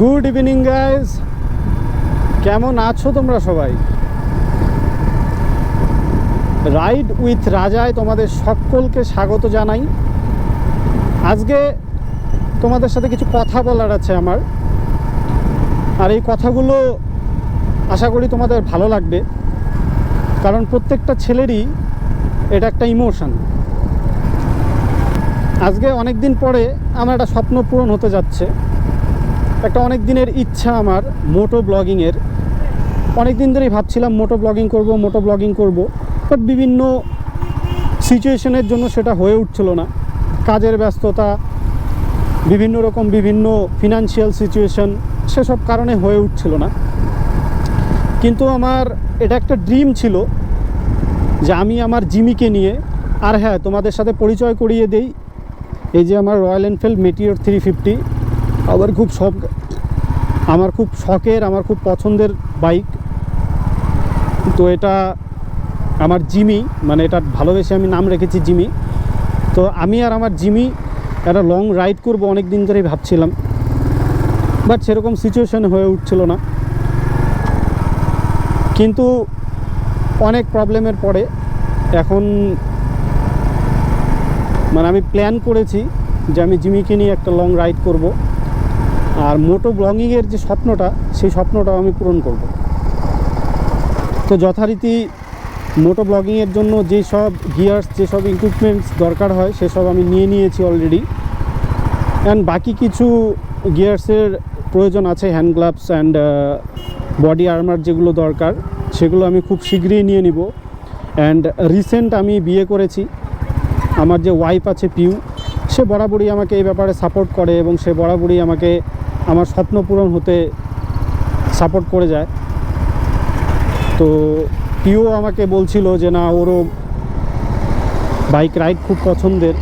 Good evening guys, কেমন আছো তোমরা সবাই? রাইড উইথ রাজায় তোমাদের সকলকে স্বাগত জানাই। আজকে তোমাদের সাথে কিছু কথা বলার আছে আমার, আর এই কথাগুলো আশা করি তোমাদের ভালো লাগবে, কারণ প্রত্যেকটা ছেলেরই এটা একটা ইমোশন। আজকে অনেক দিন পরে আমার একটা স্বপ্ন পূরণ হতে যাচ্ছে। একটা অনেক দিনের ইচ্ছা আমার মোটো ব্লগিংয়ের। অনেক দিন ধরেই ভাবছিলাম মোটো ব্লগিং করব, বাট বিভিন্ন সিচুয়েশনের জন্য সেটা হয়ে উঠছিল না। কাজের ব্যস্ততা, বিভিন্ন ফিনান্সিয়াল সিচুয়েশন, সেসব কারণে হয়ে উঠছিল না। কিন্তু আমার এটা একটা ড্রিম ছিল যে আমি আমার জিমিকে নিয়ে, আর হ্যাঁ, তোমাদের সাথে পরিচয় করিয়ে দেই, এই যে আমার রয়্যাল এনফিল্ড মেটিওর 350, আমার খুব শখের, আমার খুব পছন্দের বাইক। তো এটা আমার জিমি, মানে এটা ভালোবেসে আমি নাম রেখেছি জিমি। তো আমি আর আমার জিমি একটা লং রাইড করব অনেক দিন ধরেই ভাবছিলাম, বাট সেরকম সিচুয়েশন হয়ে উঠছিল না। কিন্তু অনেক প্রবলেমের পরে এখন মানে আমি প্ল্যান করেছি যে আমি জিমিকে নিয়ে একটা লং রাইড করব, আর মোটো ব্লগিংয়ের যে স্বপ্নটা, সেই স্বপ্নটাও আমি পূরণ করব। তো যথারীতি মোটো ব্লগিংয়ের জন্য যেসব গিয়ার্স, যেসব ইকুইপমেন্টস দরকার হয় সেসব আমি নিয়ে নিয়েছি অলরেডি। অ্যান্ড বাকি কিছু গিয়ার্সের প্রয়োজন আছে, hand gloves and body armour যেগুলো দরকার, সেগুলো আমি খুব শীঘ্রই নিয়ে নিব। অ্যান্ড রিসেন্ট আমি বিয়ে করেছি। আমার যে ওয়াইফ আছে পিউ, সে বরাবরই আমাকে এই ব্যাপারে সাপোর্ট করে এবং সে বরাবরই আমাকে আমার স্বপ্ন পূরণ হতে সাপোর্ট করে যায়। তো পিউ আমাকে বলছিল যে না, ওরও বাইক রাইড খুব পছন্দের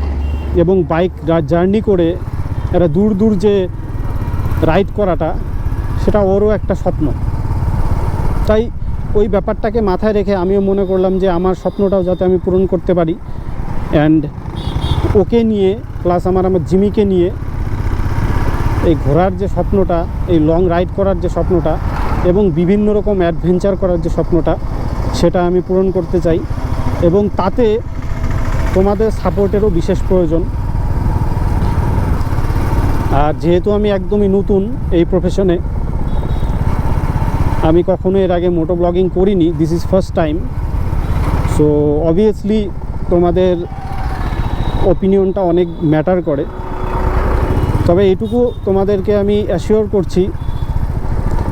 এবং বাইক জার্নি করে একটা দূর যে রাইড করাটা, সেটা ওরও একটা স্বপ্ন। তাই ওই ব্যাপারটাকে মাথায় রেখে আমিও মনে করলাম যে আমার স্বপ্নটাও যাতে আমি পূরণ করতে পারি। অ্যান্ড ওকে নিয়ে প্লাস আমার জিমিকে নিয়ে এই ঘোরার যে স্বপ্নটা, এই লং রাইড করার যে স্বপ্নটা এবং বিভিন্ন রকম অ্যাডভেঞ্চার করার যে স্বপ্নটা, সেটা আমি পূরণ করতে চাই। এবং তাতে তোমাদের সাপোর্টেরও বিশেষ প্রয়োজন। আর যেহেতু আমি একদমই নতুন এই প্রফেশনে, আমি কখনো এর আগে মোটো ব্লগিং করিনি, this is first time. So obviously তোমাদের ওপিনিয়নটা অনেক ম্যাটার করে। তবে এইটুকু তোমাদেরকে আমি অ্যাসিওর করছি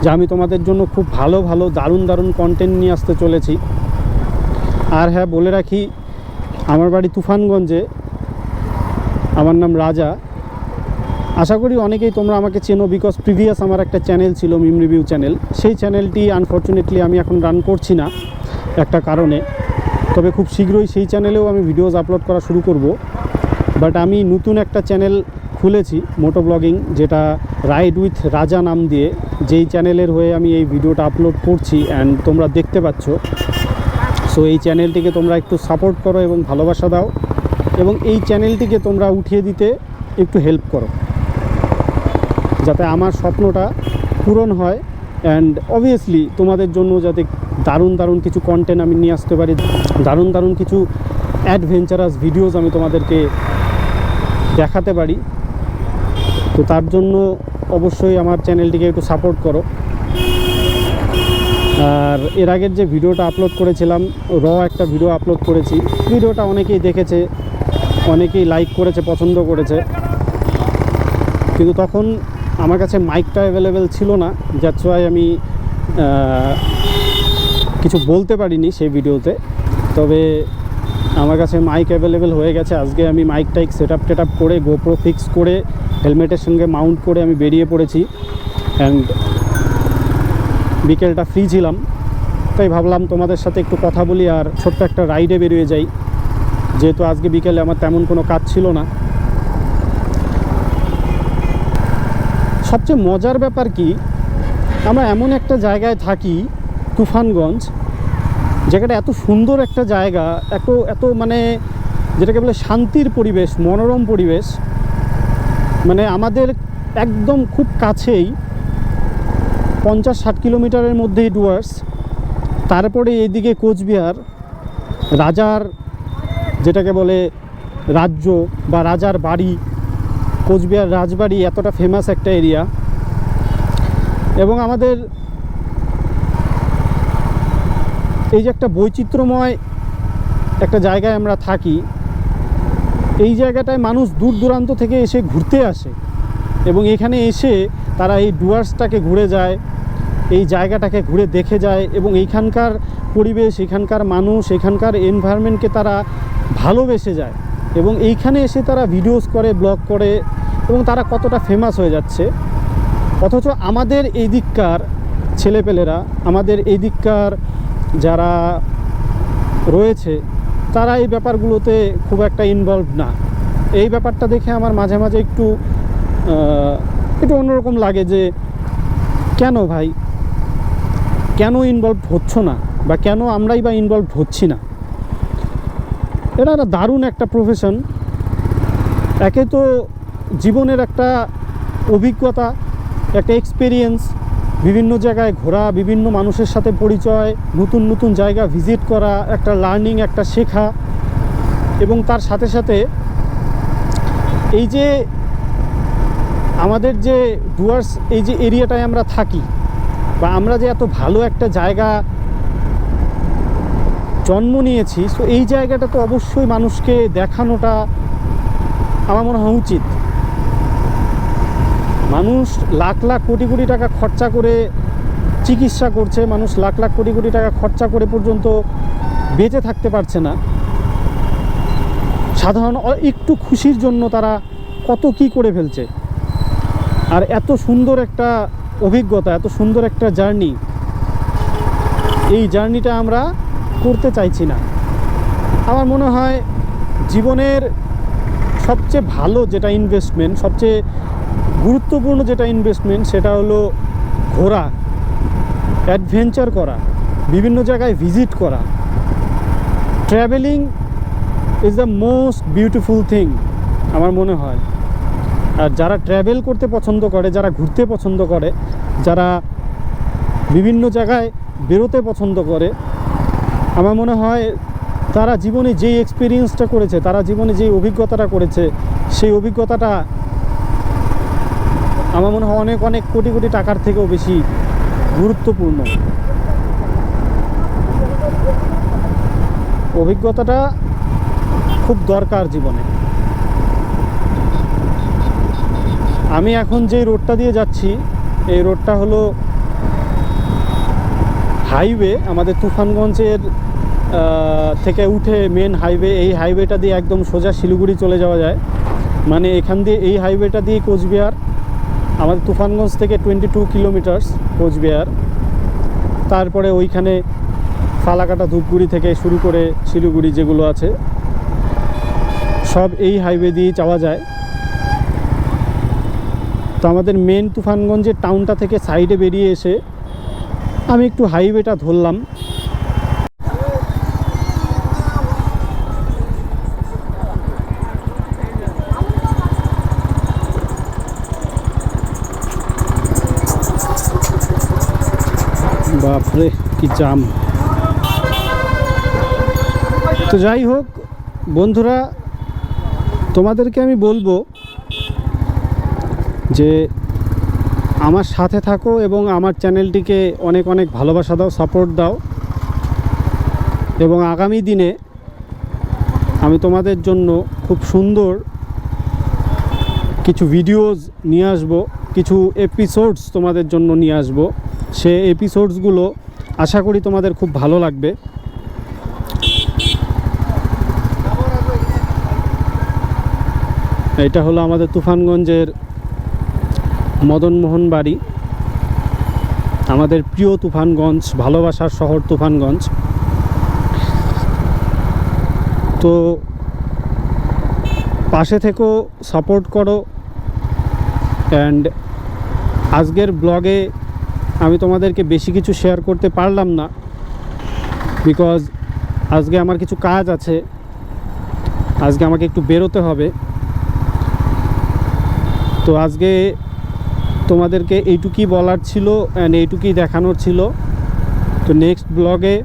যে আমি তোমাদের জন্য খুব ভালো দারুণ কন্টেন্ট নিয়ে আসতে চলেছি। আর হ্যাঁ, বলে রাখি, আমার বাড়ি তুফানগঞ্জে, আমার নাম রাজা। আশা করি অনেকেই তোমরা আমাকে চেনো, বিকজ প্রিভিয়াস আমার একটা চ্যানেল ছিল, মিম রিভিউ চ্যানেল। সেই চ্যানেলটি আনফর্চুনেটলি আমি এখন রান করছি না একটা কারণে। তবে খুব শীঘ্রই সেই চ্যানেলেও আমি ভিডিওস আপলোড করা শুরু করব। বাট আমি নতুন একটা চ্যানেল খুলেছি মোটো ব্লগিং, যেটা রাইড উইথ রাজা নাম দিয়ে, যেই চ্যানেলের হয়ে আমি এই ভিডিওটা আপলোড করছি অ্যান্ড তোমরা দেখতে পাচ্ছ। সো এই চ্যানেলটিকে তোমরা একটু সাপোর্ট করো এবং ভালোবাসা দাও, এবং এই চ্যানেলটিকে তোমরা উঠিয়ে দিতে একটু হেল্প করো, যাতে আমার স্বপ্নটা পূরণ হয়। অ্যান্ড অবভিয়াসলি তোমাদের জন্য যাতে দারুণ কিছু কন্টেন্ট আমি নিয়ে আসতে পারি, দারুণ কিছু অ্যাডভেঞ্চারাস ভিডিওস আমি তোমাদেরকে দেখাতে পারি। তো তার জন্য অবশ্যই আমার চ্যানেলটিকে একটু সাপোর্ট করো। আর এর আগের যে ভিডিওটা আপলোড করেছিলাম, একটা ভিডিও আপলোড করেছি, ভিডিওটা অনেকেই দেখেছে, অনেকেই লাইক করেছে, পছন্দ করেছে। কিন্তু তখন আমার কাছে মাইকটা অ্যাভেলেবেল ছিল না, দ্যাটস ওয়াই আমি কিছু বলতে পারিনি সেই ভিডিওতে। তবে আমার কাছে মাইক অ্যাভেলেবেল হয়ে গেছে। আজকে আমি মাইক সেট আপ করে, গোপ্রো ফিক্স করে, হেলমেটের সঙ্গে মাউন্ট করে আমি বেরিয়ে পড়েছি। অ্যান্ড বিকেলটা ফ্রি ছিলাম, তাই ভাবলাম তোমাদের সাথে একটু কথা বলি আর ছোট্ট একটা রাইডে বেরিয়ে যাই, যেহেতু আজকে বিকেলে আমার তেমন কোনো কাজ ছিল না। সবচেয়ে মজার ব্যাপার কি, আমরা এমন একটা জায়গায় থাকি, তুফানগঞ্জ, জায়গাটা এত সুন্দর একটা জায়গা, এত মানে যেটাকে বলে শান্তির পরিবেশ, মনোরম পরিবেশ। মানে আমাদের একদম খুব কাছেই 50-60 কিলোমিটারের মধ্যেই ডুয়ার্স। তারপরে এইদিকে কোচবিহার, রাজার যেটাকে বলে রাজ্য বা রাজার বাড়ি, কোচবিহার রাজবাড়ি এতটা ফেমাস একটা এরিয়া। এবং আমাদের এই যে একটা বৈচিত্র্যময় একটা জায়গায় আমরা থাকি, এই জায়গাটায় মানুষ দূর দূরান্ত থেকে এসে ঘুরতে আসে এবং এখানে এসে তারা এই ডুয়ার্সটাকে ঘুরে যায়, এই জায়গাটাকে ঘুরে দেখে যায় এবং এইখানকার পরিবেশ, এখানকার মানুষ, এখানকার এনভায়রনমেন্টকে তারা ভালোবেসে যায় এবং এইখানে এসে তারা ভিডিওস করে, ব্লগ করে এবং তারা কতটা ফেমাস হয়ে যাচ্ছে। অথচ আমাদের এই দিককার ছেলেপেলেরা, আমাদের এই দিককার যারা রয়েছে, তারা এই ব্যাপারগুলোতে খুব একটা ইনভলভ না। এই ব্যাপারটা দেখে আমার মাঝে মাঝে একটু অন্যরকম লাগে যে কেন ভাই, কেন ইনভলভ হচ্ছ না, বা কেন আমরাই বা ইনভলভ হচ্ছি না। এটা একটা দারুণ একটা প্রফেশন। একে তো জীবনের একটা অভিজ্ঞতা, একটা এক্সপিরিয়েন্স, বিভিন্ন জায়গায় ঘোরা, বিভিন্ন মানুষের সাথে পরিচয়, নতুন নতুন জায়গা ভিজিট করা, একটা লার্নিং, একটা শেখা। এবং তার সাথে সাথে এই যে আমাদের যে ডুয়ার্স, এই যে এরিয়াটায় আমরা থাকি, বা আমরা যে এত ভালো একটা জায়গা জন্ম নিয়েছি, সো এই জায়গাটা তো অবশ্যই মানুষকে দেখানোটা আমার মনে হয় উচিত। মানুষ লাখ লাখ কোটি কোটি টাকা খরচা করে চিকিৎসা করছে, মানুষ লাখ লাখ কোটি কোটি টাকা খরচা করে পর্যন্ত বেঁচে থাকতে পারছে না। সাধারণ একটু খুশির জন্য তারা কত কি করে ফেলছে। আর এত সুন্দর একটা অভিজ্ঞতা, এত সুন্দর একটা জার্নি, এই জার্নিটা আমরা করতে চাইছি না। আমার মনে হয় জীবনের সবচেয়ে ভালো যেটা ইনভেস্টমেন্ট, সবচেয়ে গুরুত্বপূর্ণ যেটা ইনভেস্টমেন্ট, সেটা হলো ঘোরা, অ্যাডভেঞ্চার করা, বিভিন্ন জায়গায় ভিজিট করা। Travelling is the most beautiful thing আমার মনে হয়। আর যারা ট্র্যাভেল করতে পছন্দ করে, যারা ঘুরতে পছন্দ করে, যারা বিভিন্ন জায়গায় বেরোতে পছন্দ করে, আমার মনে হয় তারা জীবনে যেই এক্সপিরিয়েন্সটা করেছে, তারা জীবনে যেই অভিজ্ঞতাটা করেছে, সেই অভিজ্ঞতাটা আমার মনে হয় অনেক অনেক কোটি কোটি টাকার থেকেও বেশি গুরুত্বপূর্ণ। অভিজ্ঞতাটা খুব দরকার জীবনে। আমি এখন যে রোডটা দিয়ে যাচ্ছি, এই রোডটা হলো হাইওয়ে, আমাদের তুফানগঞ্জের থেকে উঠে মেন হাইওয়ে। এই হাইওয়েটা দিয়ে একদম সোজা শিলিগুড়ি চলে যাওয়া যায়। মানে এখান দিয়ে, এই হাইওয়েটা দিয়ে কোচবিহার, আমাদের তুফানগঞ্জ থেকে 22 কিলোমিটার্স কোচবিহার। তারপরে ওইখানে ফালাকাটা, ধূপগুড়ি থেকে শুরু করে শিলিগুড়ি যেগুলো আছে, সব এই হাইওয়ে দিয়ে যাওয়া যায়। তো আমাদের মেন তুফানগঞ্জের টাউনটা থেকে সাইডে বেরিয়ে এসে আমি একটু হাইওয়েটা ধরলাম। বাপরে কি জাম। তো যাই হোক বন্ধুরা, তোমাদেরকে আমি বলবো যে আমার সাথে থাকো এবং আমার চ্যানেলটিকে অনেক অনেক ভালোবাসা দাও, সাপোর্ট দাও। এবং আগামী দিনে আমি তোমাদের জন্য খুব সুন্দর কিছু ভিডিওস নিয়ে আসব, কিছু এপিসোডস তোমাদের জন্য নিয়ে আসব। সে এপিসোডসগুলো আশা করি তোমাদের খুব ভালো লাগবে। এটা হলো আমাদের তুফানগঞ্জের মদনমোহন বাড়ি, আমাদের প্রিয় তুফানগঞ্জ, ভালোবাসার শহর তুফানগঞ্জ। তো পাশে থেকেও সাপোর্ট করো। অ্যান্ড আজকের ব্লগে আমি তোমাদেরকে বেশি কিছু শেয়ার করতে পারলাম না, বিকজ আজকে আমার কিছু কাজ আছে, আজকে আমাকে একটু বেরোতে হবে। তো আজকে তোমাদেরকে এইটুকুই বলার ছিল অ্যান্ড এইটুকুই দেখানোর ছিল। তো নেক্সট ব্লগে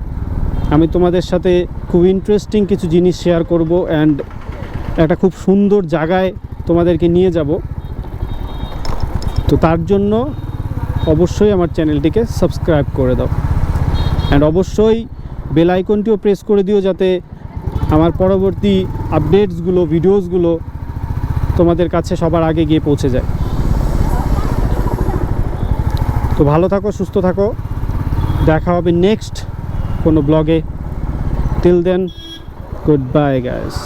আমি তোমাদের সাথে খুব ইন্টারেস্টিং কিছু জিনিস শেয়ার করব অ্যান্ড একটা খুব সুন্দর জায়গায় তোমাদেরকে নিয়ে যাব। তো তার জন্য অবশ্যই আমার চ্যানেলটিকে সাবস্ক্রাইব করে দাও অ্যান্ড অবশ্যই বেল আইকনটিও প্রেস করে দিও, যাতে আমার পরবর্তী আপডেটসগুলো, ভিডিওসগুলো তোমাদের কাছে সবার আগে গিয়ে পৌঁছে যায়। তো ভালো থাকো, সুস্থ থাকো, দেখা হবে নেক্সট কোনো ব্লগে। Till then, good bye guys.